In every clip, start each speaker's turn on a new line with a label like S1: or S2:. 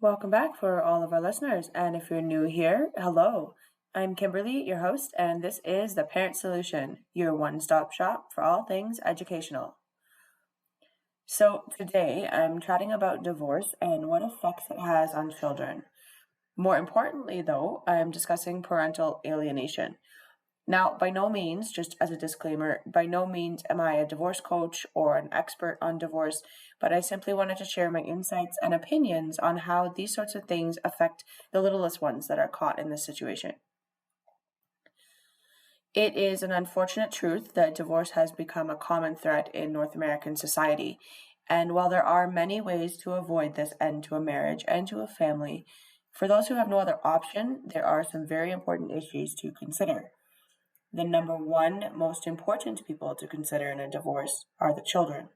S1: Welcome back for all of our listeners. And if you're new here, hello. I'm Kimberly, your host, and this is The Parent Solution, your one-stop shop for all things educational. So today I'm chatting about divorce and what effects it has on children. More importantly, though, I'm discussing parental alienation. Now, by no means, just as a disclaimer, by no means am I a divorce coach or an expert on divorce, but I simply wanted to share my insights and opinions on how these sorts of things affect the littlest ones that are caught in this situation. It is an unfortunate truth that divorce has become a common threat in North American society. And while there are many ways to avoid this end to a marriage and to a family, for those who have no other option, there are some very important issues to consider. The number one most important people to consider in a divorce are the children.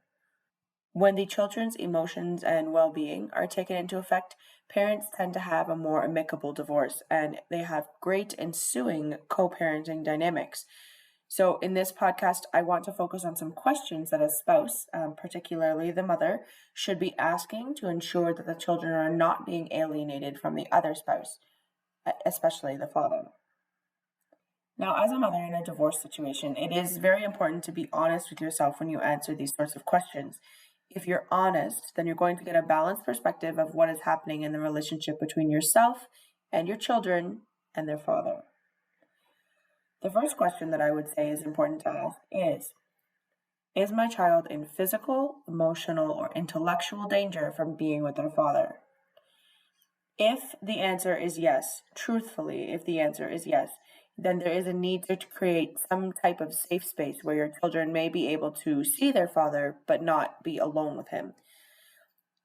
S1: When the children's emotions and well-being are taken into effect, parents tend to have a more amicable divorce and they have great ensuing co-parenting dynamics. So in this podcast, I want to focus on some questions that a spouse, particularly the mother, should be asking to ensure that the children are not being alienated from the other spouse, especially the father. Now, as a mother in a divorce situation, it is very important to be honest with yourself when you answer these sorts of questions. If you're honest, then you're going to get a balanced perspective of what is happening in the relationship between yourself and your children and their father. The first question that I would say is important to ask is my child in physical, emotional, or intellectual danger from being with their father? If the answer is yes, truthfully, if the answer is yes, then there is a need to create some type of safe space where your children may be able to see their father but not be alone with him.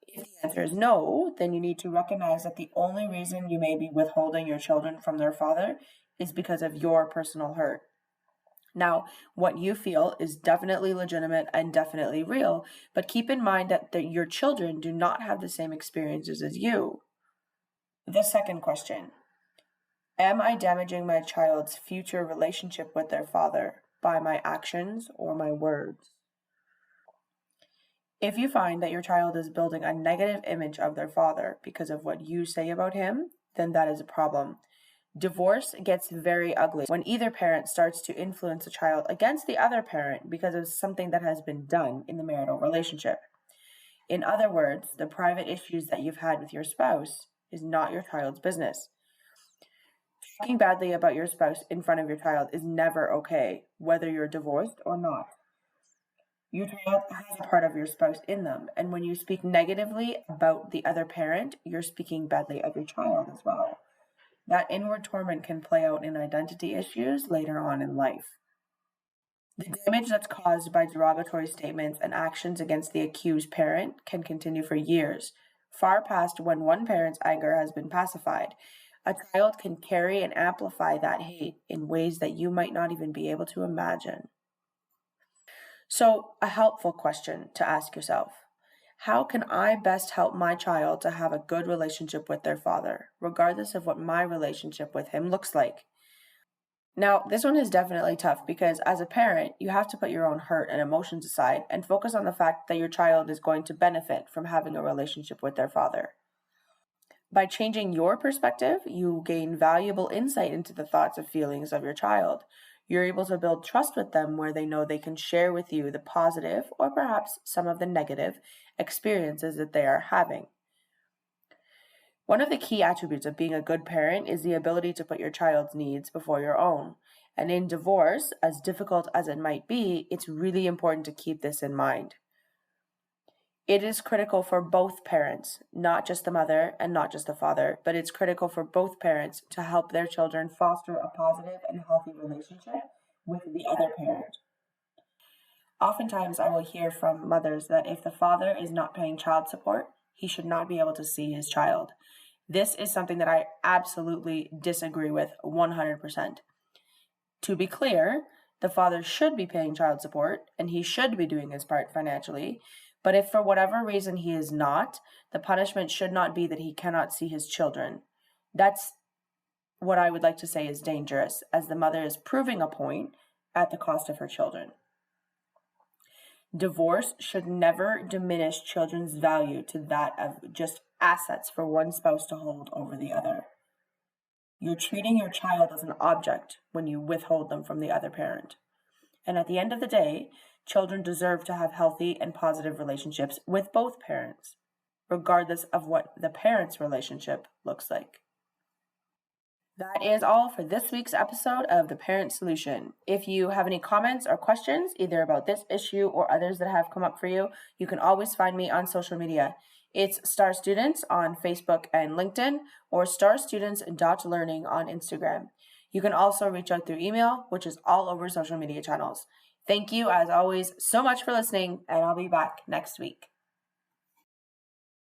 S1: If the answer is no, then you need to recognize that the only reason you may be withholding your children from their father is because of your personal hurt. Now, what you feel is definitely legitimate and definitely real, but keep in mind that your children do not have the same experiences as you. The second question. Am I damaging my child's future relationship with their father by my actions or my words? If you find that your child is building a negative image of their father because of what you say about him, then that is a problem. Divorce gets very ugly when either parent starts to influence a child against the other parent because of something that has been done in the marital relationship. In other words, the private issues that you've had with your spouse is not your child's business. Talking badly about your spouse in front of your child is never okay, whether you're divorced or not. Your child has a part of your spouse in them, and when you speak negatively about the other parent, you're speaking badly of your child as well. That inward torment can play out in identity issues later on in life. The damage that's caused by derogatory statements and actions against the accused parent can continue for years, far past when one parent's anger has been pacified. A child can carry and amplify that hate in ways that you might not even be able to imagine. So, a helpful question to ask yourself: how can I best help my child to have a good relationship with their father, regardless of what my relationship with him looks like? Now, this one is definitely tough because as a parent, you have to put your own hurt and emotions aside and focus on the fact that your child is going to benefit from having a relationship with their father. By changing your perspective, you gain valuable insight into the thoughts and feelings of your child. You're able to build trust with them where they know they can share with you the positive or perhaps some of the negative experiences that they are having. One of the key attributes of being a good parent is the ability to put your child's needs before your own. And in divorce, as difficult as it might be, it's really important to keep this in mind. It is critical for both parents, not just the mother and not just the father, but it's critical for both parents to help their children foster a positive and healthy relationship with the other parent. Oftentimes, I will hear from mothers that if the father is not paying child support, he should not be able to see his child. This is something that I absolutely disagree with 100%. To be clear, the father should be paying child support and he should be doing his part financially. But if for whatever reason he is not, the punishment should not be that he cannot see his children. That's what I would like to say is dangerous, as the mother is proving a point at the cost of her children. Divorce should never diminish children's value to that of just assets for one spouse to hold over the other. You're treating your child as an object when you withhold them from the other parent. And at the end of the day, children deserve to have healthy and positive relationships with both parents, regardless of what the parents' relationship looks like. That is all for this week's episode of The Parent Solution. If you have any comments or questions, either about this issue or others that have come up for you, you can always find me on social media. It's Star Students on Facebook and LinkedIn, or starstudents.learning on Instagram. You can also reach out through email, which is all over social media channels. Thank you, as always, so much for listening, and I'll be back next week.